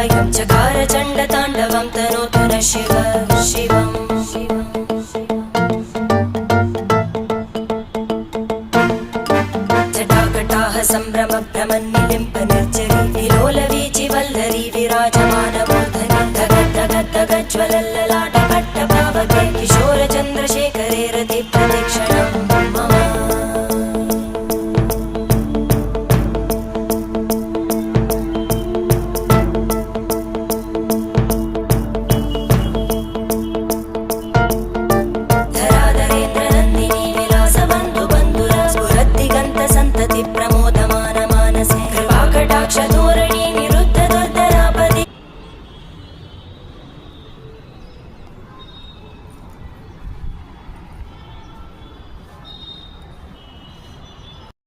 कायं चकार चण्डताण्डवं तनोतु न शिव शिवम् जटाकटाः सम्भ्रमभ्रमन्निलिम्प निर्जरी विलोलवीचि वल्लरी विराजमानमूर्धनि धगद्धगद्धगज्ज्वलल्ललाट